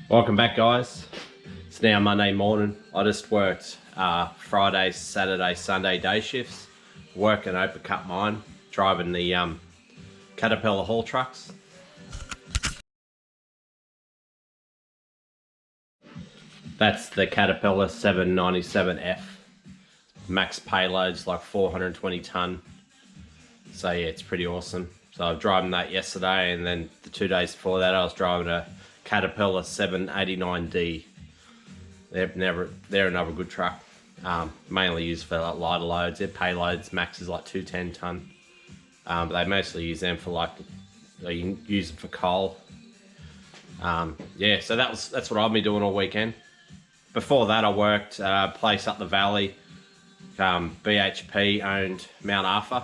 Welcome back, guys. It's now Monday morning. I just worked Friday, Saturday, Sunday day shifts. Working open cut mine, driving the Caterpillar haul trucks. That's the Caterpillar 797F. Max payload's like 420 ton. So yeah, it's pretty awesome. So I was driving that yesterday, and then the 2 days before that I was driving a Caterpillar 789D. They're another good truck. Mainly used for like lighter loads. Their payloads max is like 210 ton. But they mostly use them for like, you can use them for coal. Yeah, so that's what I've been doing all weekend. Before that I worked a place up the valley. BHP owned Mount Arthur.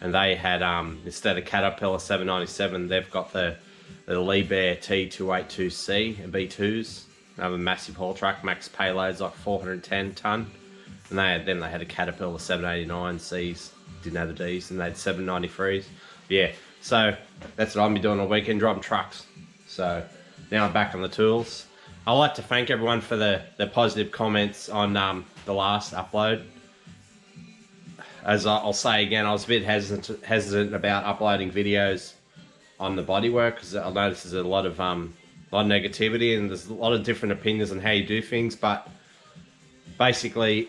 And they had, instead of Caterpillar 797, they've got the Liebherr T282C and B2s. Another massive haul truck, max payloads like 410 ton. And then they had a Caterpillar 789Cs, didn't have the Ds, and they had 793s. Yeah, so that's what I'll be doing all weekend, driving trucks. So now I'm back on the tools. I'd like to thank everyone for the positive comments on the last upload. As I'll say again, I was a bit hesitant about uploading videos on the Bodywork because I noticed there's a lot of negativity and there's a lot of different opinions on how you do things. But basically,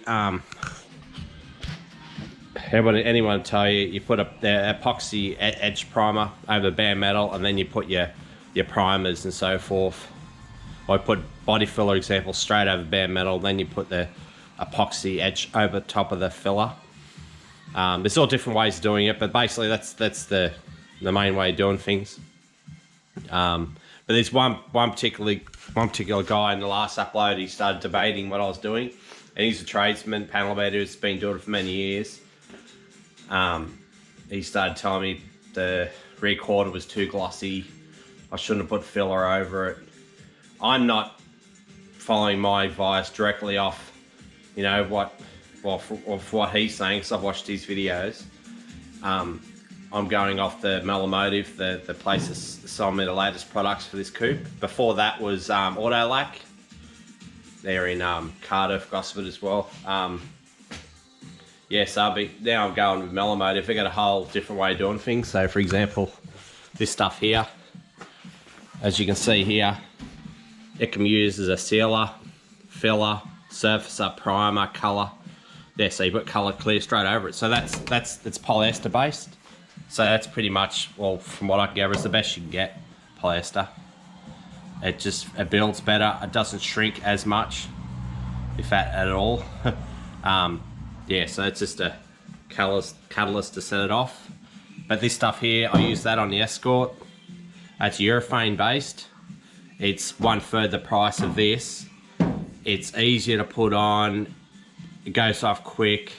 anyone tell you put the epoxy edge primer over bare metal, and then you put your primers and so forth. I put body filler example straight over bare metal, then you put the epoxy edge over top of the filler. There's all different ways of doing it, but basically that's the main way of doing things. But there's one particular guy in the last upload. He started debating what I was doing, and he's a tradesman, panel beater, who's been doing it for many years. He started telling me the rear quarter was too glossy. I shouldn't have put filler over it. I'm not following my advice directly off, you know, for what he's saying, because I've watched his videos. I'm going off the Melomotive, the place that's sold me the latest products for this coupe. Before that was Autolac. They're in Cardiff, Gosford as well. Yeah, so now I'm going with Melomotive. They've got a whole different way of doing things. So for example, this stuff here, as you can see here, it can be used as a sealer, filler, surface up, primer, colour. Yeah, so you put colour clear straight over it. So it's polyester based. So that's pretty much, well, from what I can gather, is the best you can get, polyester. It builds better. It doesn't shrink as much, if that at all. Yeah, so it's just a catalyst to set it off. But this stuff here, I use that on the Escort. It's urethane based. It's 1/3 the price of this. It's easier to put on. It goes off quick.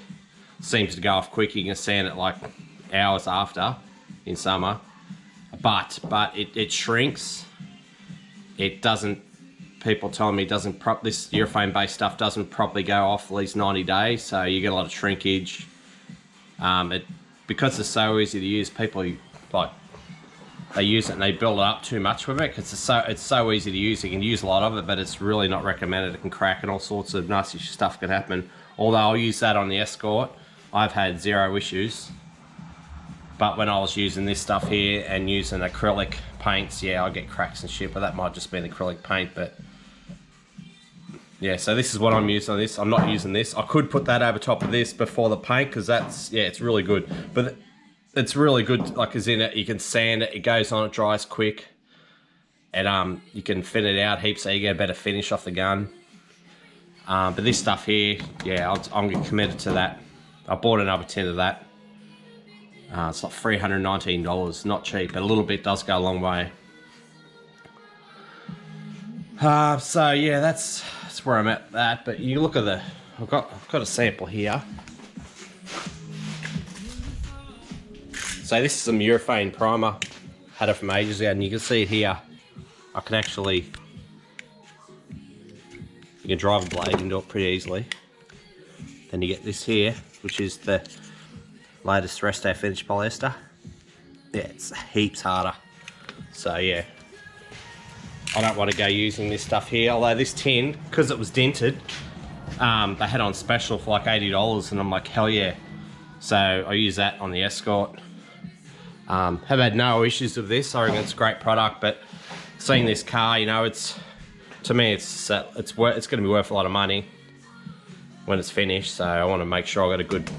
Seems to go off quick. You can sand it like hours after in summer. But it shrinks. It doesn't. People tell me this urethane based stuff doesn't properly go off at least 90 days. So you get a lot of shrinkage. Because it's so easy to use, people they use it and they build it up too much with it because it's so easy to use. You can use a lot of it, but it's really not recommended. It can crack and all sorts of nasty stuff can happen. Although I'll use that on the Escort, I've had zero issues. But when I was using this stuff here and using acrylic paints, yeah, I get cracks and shit, but that might just be an acrylic paint. But yeah, so this is what I'm using on this. I'm not using this. I could put that over top of this before the paint because it's really good. But it's really good, like, as in it, you can sand it, it goes on, it dries quick, and you can thin it out heaps so you get a better finish off the gun. But this stuff here, yeah, I'm committed to that. I bought another tin of that. It's like $319, not cheap, but a little bit does go a long way. So yeah, that's where I'm at that. But you look at I've got a sample here. So this is some urethane primer. Had it from ages ago, and you can see it here. I can actually, you can drive a blade into it pretty easily. Then you get this here, which is the latest Resto Finish polyester. Yeah, it's heaps harder. So yeah, I don't want to go using this stuff here. Although this tin, because it was dented, they had on special for like $80, and I'm like, hell yeah. So I use that on the Escort. Have had no issues with this. I reckon it's a great product, but seeing this car, you know, it's, to me, it's going to be worth a lot of money when it's finished. So I want to make sure I got a good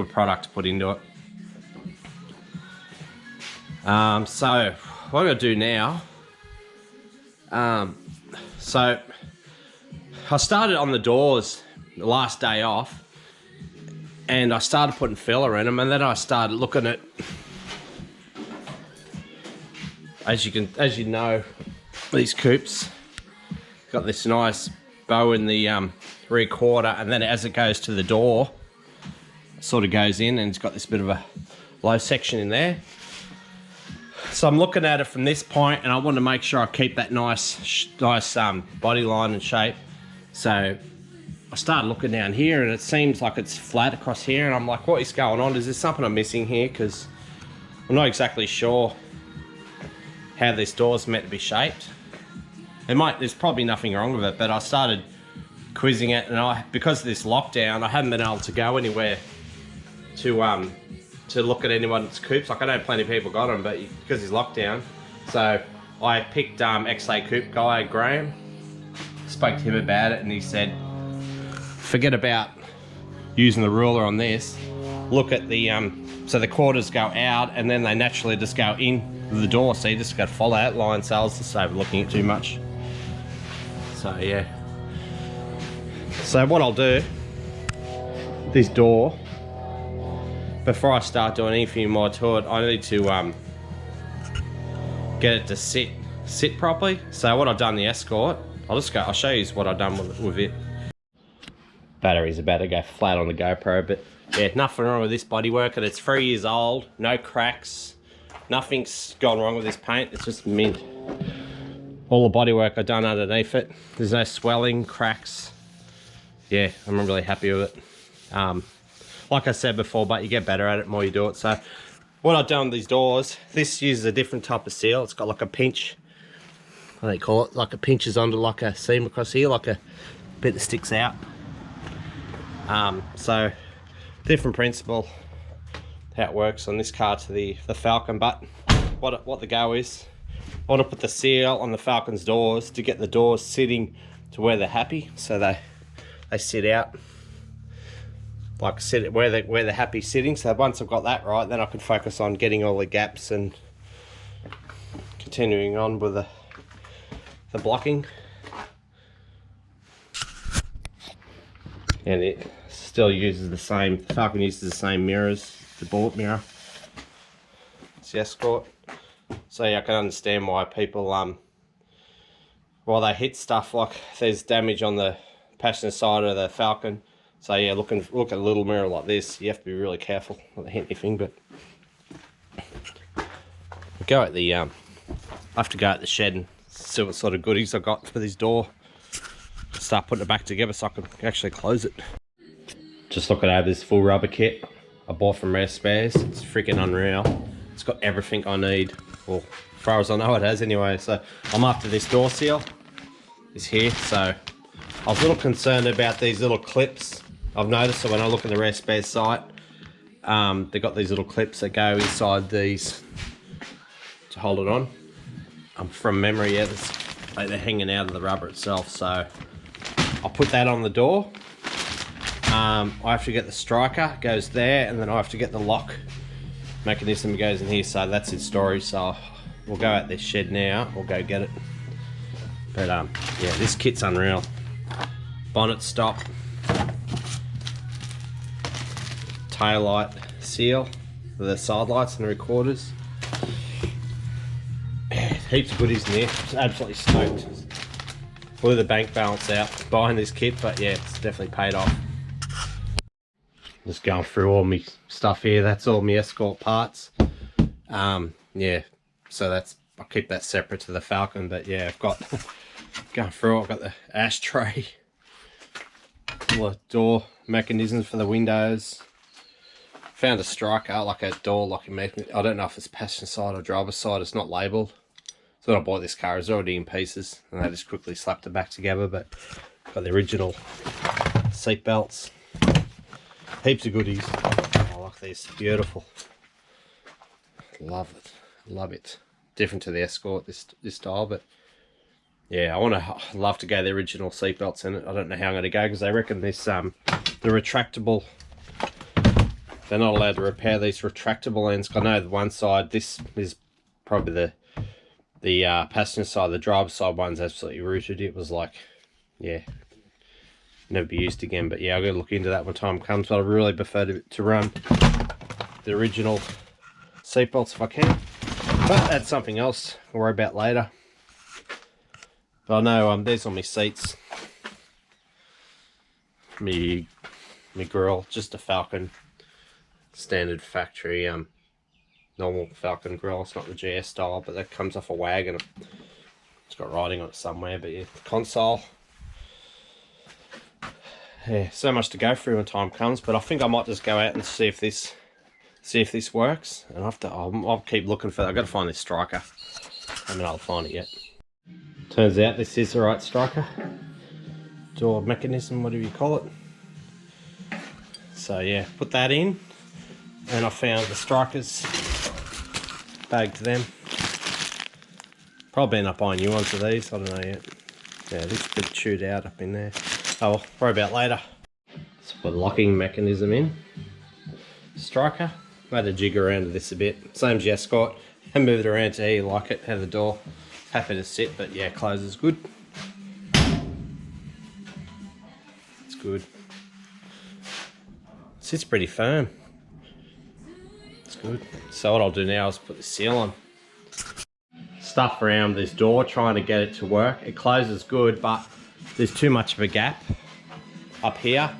product to put into it. So what I'm going to do now, so I started on the doors the last day off, and I started putting filler in them, and then I started looking at, as you know, these coupes got this nice bow in the rear quarter, and then as it goes to the door, it sort of goes in, and it's got this bit of a low section in there. So I'm looking at it from this point, and I want to make sure I keep that nice body line and shape. So I started looking down here, and it seems like it's flat across here, and I'm like, what is going on? Is there something I'm missing here? Because I'm not exactly sure how this door's meant to be shaped. There's probably nothing wrong with it, but I started quizzing it, and because of this lockdown, I haven't been able to go anywhere to look at anyone's coupes. Like, I know plenty of people got them, but because he's locked down. So I picked XA coupe guy, Graham, spoke to him about it, and he said, forget about using the ruler on this. Look at the, so the quarters go out, and then they naturally just go in the door, so you just got to follow that line, so I was just overlooking it too much. So yeah. So what I'll do, this door, before I start doing anything more to it, I need to get it to sit properly. So what I've done the Escort, I'll show you what I've done with it. Battery's about to go flat on the GoPro, but yeah, nothing wrong with this bodywork, and it's 3 years old, no cracks, nothing's gone wrong with this paint, it's just mint. All the bodywork I've done underneath it, there's no swelling, cracks. Yeah, I'm really happy with it. Like I said before, but you get better at it the more you do it. So what I've done with these doors, this uses a different type of seal. It's got like a pinch, what do they call it? Like it pinches onto like a seam across here, like a bit that sticks out. So different principle how it works on this car to the Falcon, but what the go is, I want to put the seal on the Falcon's doors to get the doors sitting to where they're happy, so they sit out, like sit where they're happy sitting. So once I've got that right, then I can focus on getting all the gaps and continuing on with the blocking. And it still uses the same, the Falcon uses the same mirrors, the bullet mirror. It's the Escort. So yeah, I can understand why people, while they hit stuff, like there's damage on the passenger side of the Falcon. So yeah, look at a little mirror like this, you have to be really careful not to hit anything. But go at the, I have to go at the shed and see what sort of goodies I got for this door. Start putting it back together so I can actually close it. Just looking over this full rubber kit I bought from Rare Spares. It's freaking unreal. It's got everything I need. Well, as far as I know it has anyway. So I'm after this door seal. It's here. So I was a little concerned about these little clips. I've noticed that when I look at the Rare Spares site, they've got these little clips that go inside these to hold it on. From memory, yeah, they're hanging out of the rubber itself. So I'll put that on the door. I have to get the striker, goes there, and then I have to get the lock mechanism, goes in here. So that's in storage. So we'll go out this shed now. We'll go get it. But yeah, this kit's unreal. Bonnet stop, tail light seal for the side lights and the recorders. Heaps of goodies in there. Just absolutely stoked. Blew the bank balance out buying this kit, but yeah, it's definitely paid off. Just going through all my stuff here. That's all my Escort parts. Yeah, so I'll keep that separate to the Falcon. But yeah, I've got going through. I've got the ashtray, all the door mechanisms for the windows. Found a striker, like a door locking mechanism. I don't know if it's passenger side or driver side. It's not labelled. So when I bought this car, it was already in pieces, and I just quickly slapped it back together. But got the original seat belts, heaps of goodies. I like these, beautiful. Love it, love it. Different to the Escort, this style, but yeah, I love to go the original seat belts in it. I don't know how I'm going to go because they reckon this the retractable. They're not allowed to repair these retractable ends. I know the one side, this is probably the passenger side, the driver's side one's absolutely rooted. It was like, yeah, never be used again. But yeah, I'll go look into that when time comes. But I really prefer to run the original seatbelts if I can. But that's something else I'll worry about later. But I know there's on my seats. Me grill, just a Falcon standard factory normal Falcon grill. It's not the GS style, but that comes off a wagon. It's got writing on it somewhere. But yeah, the console. Yeah, so much to go through when time comes. But I think I might just go out and see if this works. And I'll keep looking for that. I've got to find this striker. I haven't been able to find it yet. Turns out this is the right striker. Door mechanism, whatever you call it. So yeah, put that in. And I found the strikers. Bagged them. Probably end up buying new ones of these, I don't know yet. Yeah, this bit chewed out up in there. Oh, well, worry about later. Let's put a locking mechanism in. Striker. I had to jig around to this a bit. Same as the Escort. And move it around to how you like it. Have the door happy to sit, but yeah, closes good. It's good. Sits pretty firm. It's good. So what I'll do now is put the seal on. Stuff around this door, trying to get it to work. It closes good, but there's too much of a gap up here,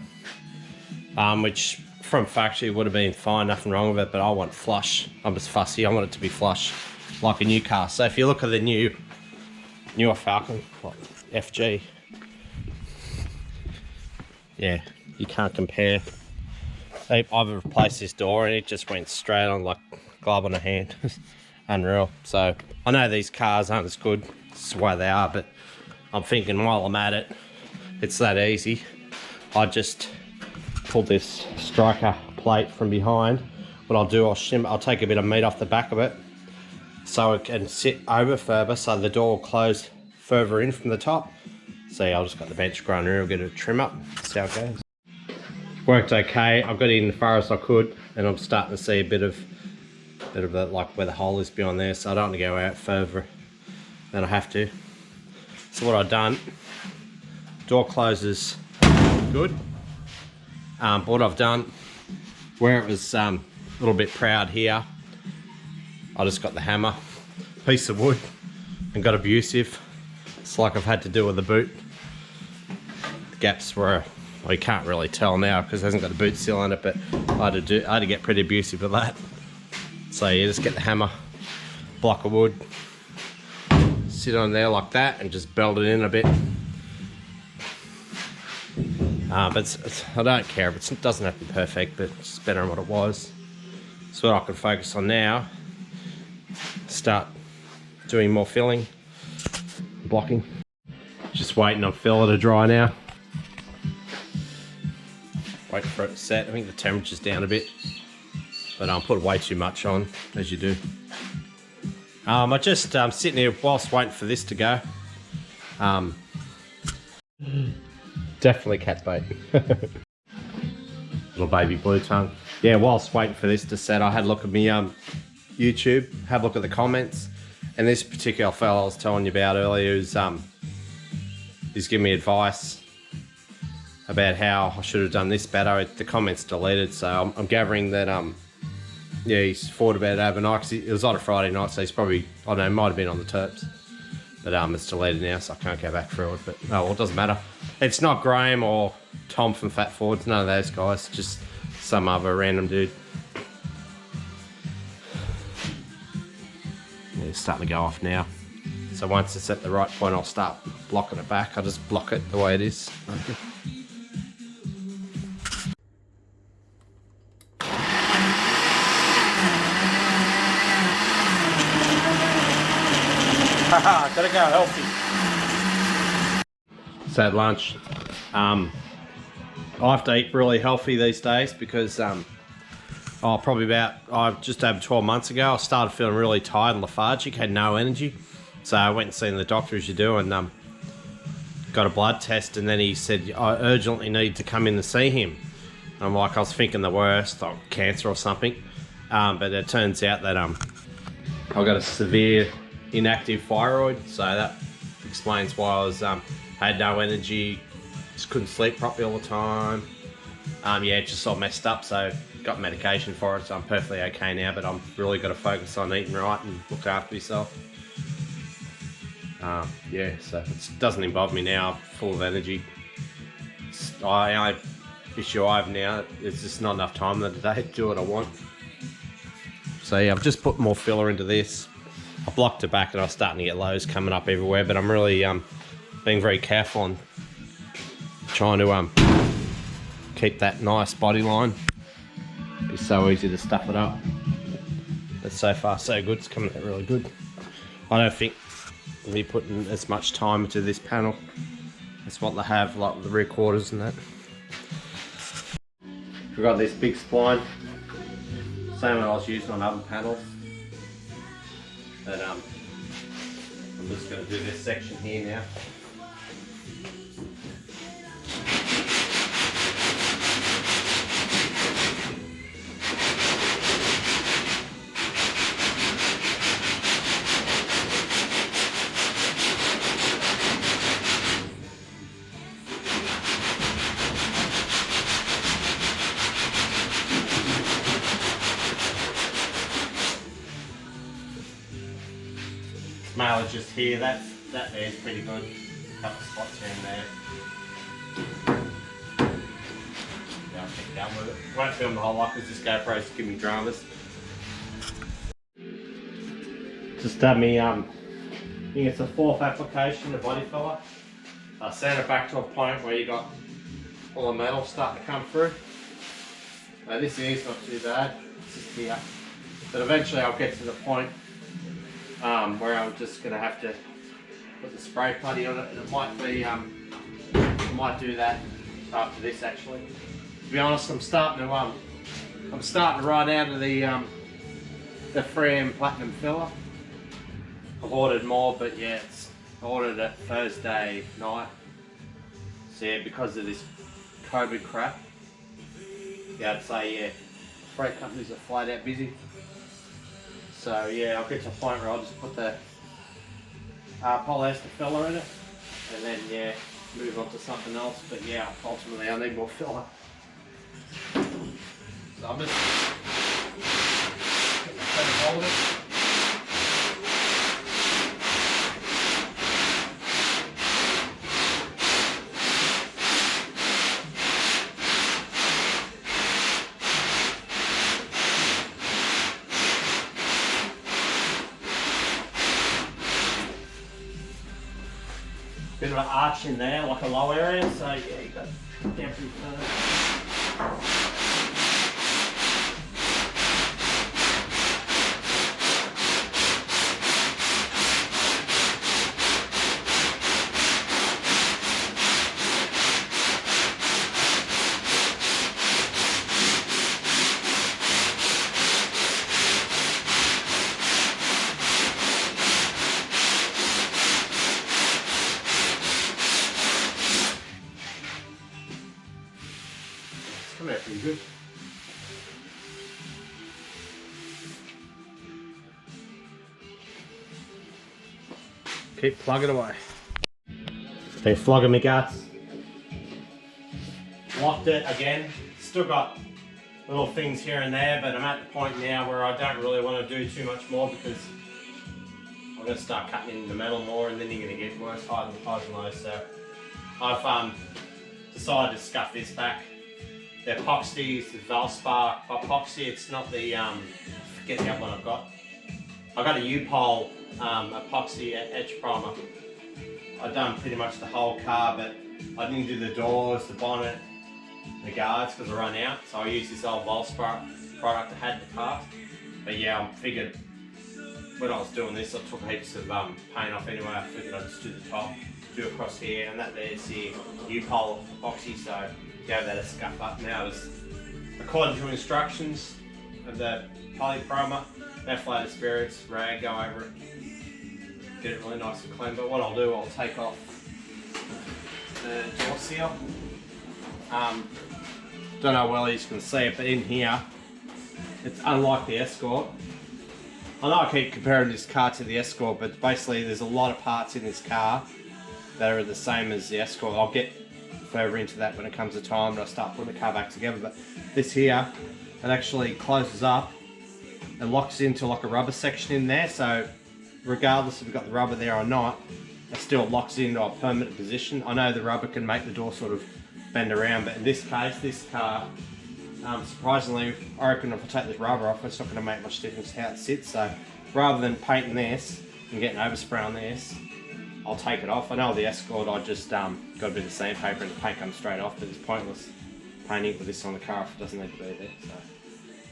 which from factory would have been fine, nothing wrong with it, but I want flush. I'm just fussy, I want it to be flush, like a new car. So if you look at the newer Falcon, like FG, yeah, you can't compare. I've replaced this door and it just went straight on like glove on a hand. Unreal. So I know these cars aren't as good, it's the way they are, but I'm thinking while I'm at it, it's that easy. I just pull this striker plate from behind. What I'll do, I'll take a bit of meat off the back of it so it can sit over further, so the door will close further in from the top. See, I'll just got the bench growing here, I'll get a trim up, see how it goes. Worked okay, I got in as far as I could, and I'm starting to see a bit of it, like where the hole is beyond there, so I don't want to go out further than I have to. So what I've done, door closes good. But what I've done, where it was a little bit proud here, I just got the hammer, piece of wood, and got abusive. It's like I've had to do with the boot. The gaps were, well, you can't really tell now because it hasn't got a boot seal on it, but I had to get pretty abusive with that. So you just get the hammer, block of wood, sit on there like that and just belt it in a bit. But I don't care if it doesn't have to be perfect, but it's better than what it was. So what I can focus on now, start doing more filling, blocking. Just waiting on filler to dry now. Wait for it to set. I think the temperature's down a bit, but I'll put way too much on, as you do. I just sitting here whilst waiting for this to go. Definitely cat bait. Little baby blue tongue. Yeah, whilst waiting for this to set, I had a look at my YouTube, had a look at the comments, and this particular fellow I was telling you about earlier he's giving me advice about how I should have done this better. The comments deleted, so I'm gathering that yeah, he's thought about it overnight because it was on a Friday night, so he's probably, I don't know, might have been on the terps. But it's deleted now, so I can't go back through it. But oh well, it doesn't matter. It's not Graham or Tom from Fat Fords, none of those guys, just some other random dude. Yeah, it's starting to go off now. So once it's at the right point, I'll start blocking it back. I'll just block it the way it is. Gotta go healthy. So at lunch, I have to eat really healthy these days because probably about just over 12 months ago, I started feeling really tired and lethargic, had no energy. So I went and seen the doctor as you do, and got a blood test, and then he said I urgently need to come in to see him. And I'm like, I was thinking the worst, like cancer or something, but it turns out that I've got a severe inactive thyroid, so that explains why I had no energy, just couldn't sleep properly all the time. Yeah, it just all messed up, so got medication for it, so I'm perfectly okay now, but I'm really got to focus on eating right and look after yourself. Yeah, so it doesn't involve me now, I'm full of energy. The only issue I have now is just not enough time in the day to do what I want. So yeah, I've just put more filler into this. I blocked it back and I was starting to get lows coming up everywhere, but I'm really being very careful on trying to keep that nice body line. It's so easy to stuff it up. But so far so good, it's coming out really good. I don't think me putting as much time into this panel as what they have, like the rear quarters and that. We've got this big spline, same one I was using on other panels. But I'm just going to do this section here now. Mainly just here, that there's pretty good. A couple of spots here and there. Yeah, I'll keep going with it. Won't film the whole lot because this GoPro's giving me dramas. Just done me, I think it's the 4th application of body filler. I sand it back to a point where you got all the metal starting to come through. Now this is not too bad, it's just here. But eventually I'll get to the point where I'm just going to have to put the spray putty on it, and it might be, I might do that after this actually. To be honest, I'm starting to run out of the 3M Platinum filler. I've ordered more, but yeah, I ordered it Thursday night. So yeah, because of this COVID crap, yeah, I'd say yeah, freight companies are flat out busy. So yeah, I'll get to a point where I'll just put the polyester filler in it, and then yeah, move on to something else. But yeah, ultimately I need more filler. So I'm just trying to hold it. Bit of an arch in there, like a low area, so yeah, you got down pretty far. Come out pretty good. Keep plugging away. Been flogging me guts. Locked it again. Still got little things here and there, but I'm at the point now where I don't really want to do too much more because I'm going to start cutting into metal more, and then you're going to get worse highs and lows. So I've decided to scuff this back. The epoxy is the Valspar epoxy. It's not the forget the other one I've got. I've got a U-Pole epoxy edge primer. I've done pretty much the whole car, but I didn't do the doors, the bonnet, the guards because I run out. So I used this old Valspar product I had in the past. But yeah, I figured when I was doing this, I took heaps of paint off anyway. I figured I'd just do the top, do across here, and that there's the U-pole epoxy, so gave that a scuff up. Now it's according to instructions of the polyprimer, methylated spirits, rag, go over it, get it really nice and clean. But what I'll do, I'll take off the door seal. Don't know well you can see it, but in here, it's unlike the Escort. I know I keep comparing this car to the Escort, but basically there's a lot of parts in this car that are the same as the Escort. I'll get further into that when it comes to time and I start putting the car back together. But this here, it actually closes up and locks into like a rubber section in there. So regardless if you've got the rubber there or not, it still locks into a permanent position. I know the rubber can make the door sort of bend around, but in this case, this car, surprisingly, I reckon if I take this rubber off, it's not going to make much difference how it sits. So rather than painting this and getting overspray on this, I'll take it off. I know the Escort, I just got a bit of sandpaper and the paint comes straight off, but it's pointless painting with this on the car if it doesn't need to be there. So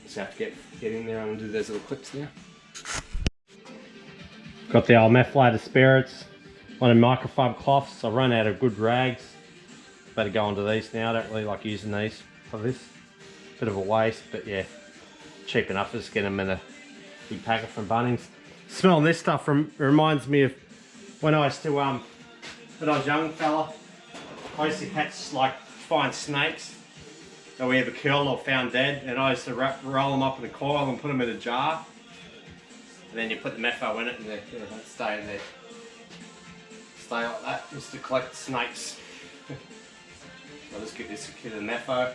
just have to get in there and do those little clips now. Got the old methylated spirits, one of microfiber cloths. I run out of good rags. Better go onto these now. I don't really like using these for this. Bit of a waste, but yeah, cheap enough. Just get them in a big packet from Bunnings. Smelling this stuff reminds me of when I used to, when I was a young fella, I used to catch, like, find snakes that we ever killed or found dead, and I used to roll them up in a coil and put them in a jar. And then you put the metho in it and they stay in there. Stay like that, just to collect snakes. I'll just give this a kit of metho.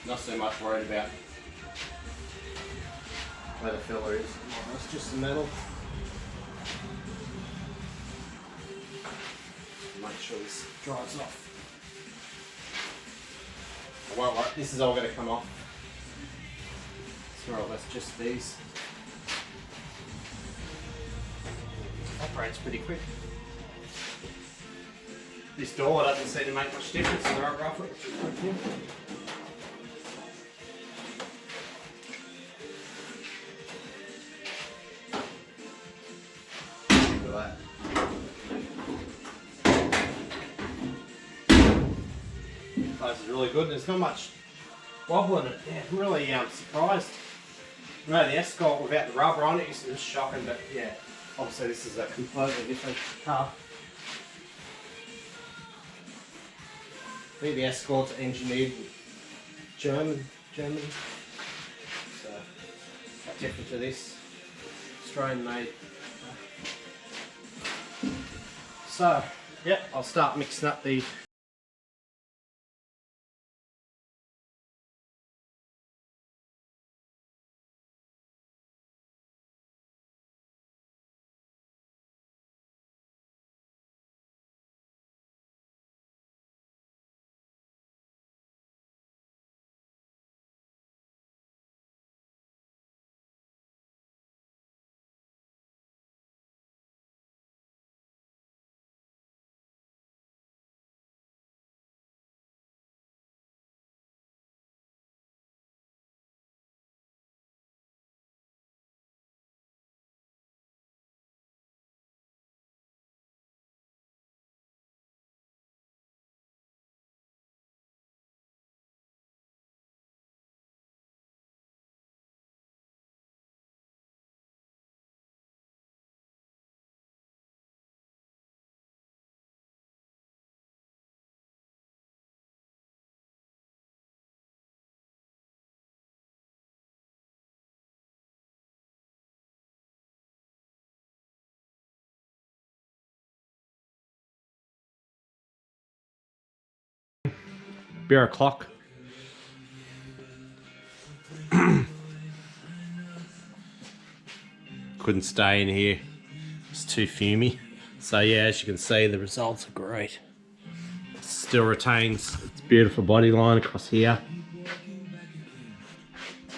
Not so much worried about where the filler is. It's just the metal. Make sure this dries off. I won't worry, this is all going to come off. It's more or less just these. Operates pretty quick. This door doesn't seem to make much difference in the right rough. This is really good. There's not much wobble in it. Yeah, I'm really surprised. You know, the Escort without the rubber on it is just shocking, but yeah, obviously this is a completely different car. I think the Escort's engineered in Germany. So, different to this. Australian made. So, yeah, I'll start mixing up the beer o'clock. Couldn't stay in here. It's too fumy. So yeah, as you can see, the results are great. It still retains its beautiful body line across here.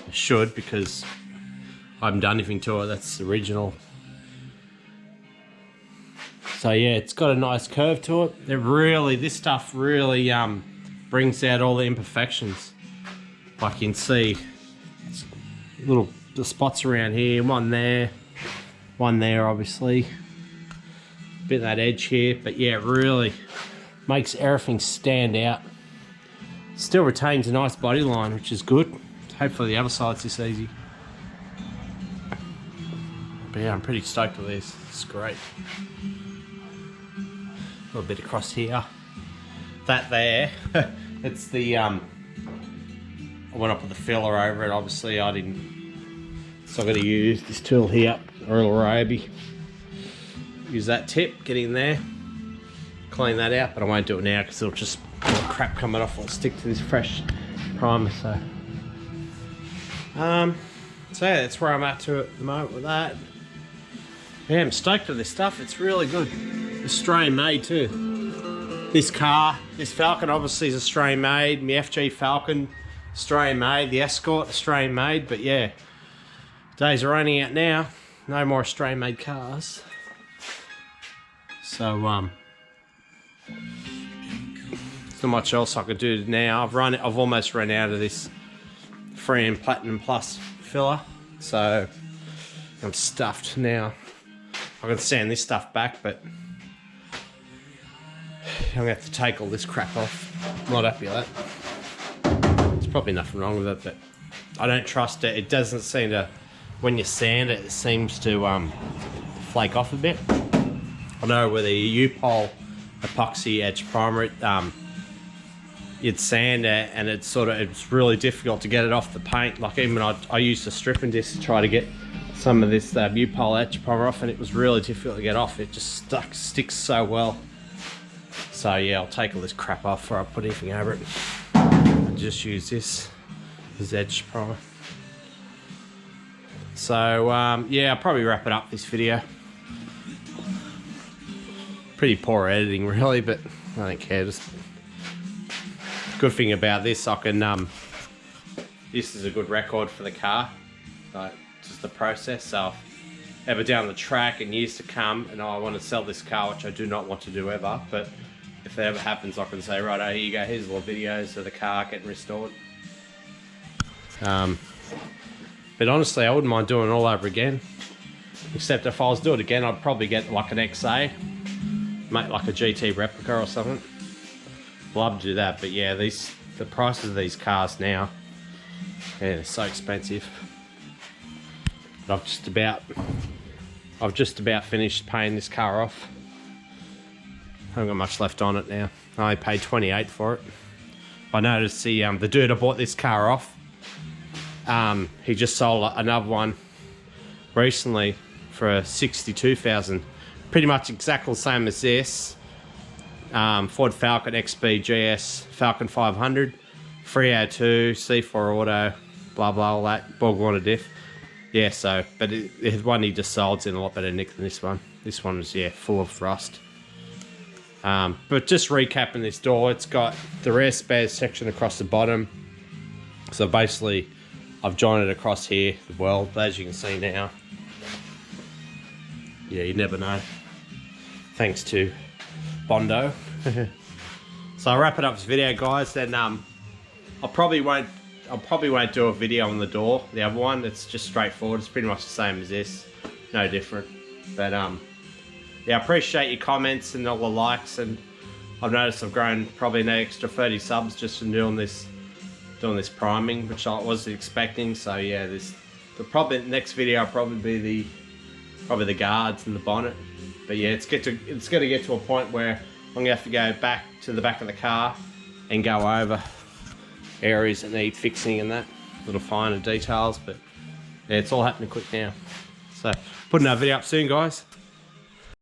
It should, because I haven't done anything to it. That's the original. So yeah, it's got a nice curve to it. This stuff really brings out all the imperfections. I can see little the spots around here, one there obviously, bit of that edge here, but yeah, it really makes everything stand out. Still retains a nice body line, which is good. Hopefully the other side's this easy. But yeah, I'm pretty stoked with this. It's great. A little bit across here. That there, it's the I went up with the filler over it. Obviously I didn't, so I'm going to use this tool here, Royal Arabi. Use that tip, get in there, clean that out, but I won't do it now because it'll just crap coming off. I'll stick to this fresh primer. So yeah, that's where I'm at at the moment with that. Yeah, I'm stoked with this stuff. It's really good. Australian made too. This car, this Falcon obviously is Australian made. My FG Falcon, Australian made. The Escort, Australian made. But yeah, days are running out now. No more Australian made cars. So there's not much else I could do now. I've almost run out of this Freon Platinum Plus filler, so I'm stuffed now. I can sand this stuff back, but I'm gonna have to take all this crap off. I'm not happy with that. There's probably nothing wrong with it, but I don't trust it. It doesn't seem to, when you sand it, it seems to flake off a bit. I know with the U-Pol epoxy edge primer, you'd sand it and it's really difficult to get it off the paint. Like even I used a stripping disc to try to get some of this U-Pol edge primer off, and it was really difficult to get off. It just sticks so well. So yeah, I'll take all this crap off before I put anything over it. And just use this edge primer. So yeah, I'll probably wrap it up this video. Pretty poor editing really, but I don't care. Just good thing about this, I can this is a good record for the car, like just the process. So if ever down the track in years to come and I want to sell this car, which I do not want to do ever, but if that ever happens, I can say, right, oh, here you go, here's all the videos of the car getting restored. But honestly, I wouldn't mind doing it all over again, except if I was doing it again, I'd probably get like an XA, make like a GT replica or something. Love to do that, but yeah, the prices of these cars now, yeah, they're so expensive. But I've just about finished paying this car off. I haven't got much left on it now. I only paid 28 for it. I noticed the dude I bought this car off, he just sold another one recently for 62,000. Pretty much exactly the same as this. Ford Falcon XB GS Falcon 500, 302, C4 auto, blah blah, all that, Borg diff. Yeah, so, but the one he just sold's in a lot better nick than this one. This one is, yeah, full of rust. But just recapping this door, it's got the rear spares section across the bottom. So basically, I've joined it across here as well, as you can see now. Yeah, you never know. Thanks to Bondo. So I'll wrap it up this video, guys. Then I probably won't do a video on the door. The other one, it's just straightforward. It's pretty much the same as this, no different. But yeah, I appreciate your comments and all the likes. And I've noticed I've grown probably an extra 30 subs just from doing this priming, which I wasn't expecting. So yeah, the next video will probably be the guards and the bonnet. But yeah, it's going to get to a point where I'm going to have to go back to the back of the car and go over areas that need fixing and that, little finer details. But yeah, it's all happening quick now. So putting another video up soon, guys.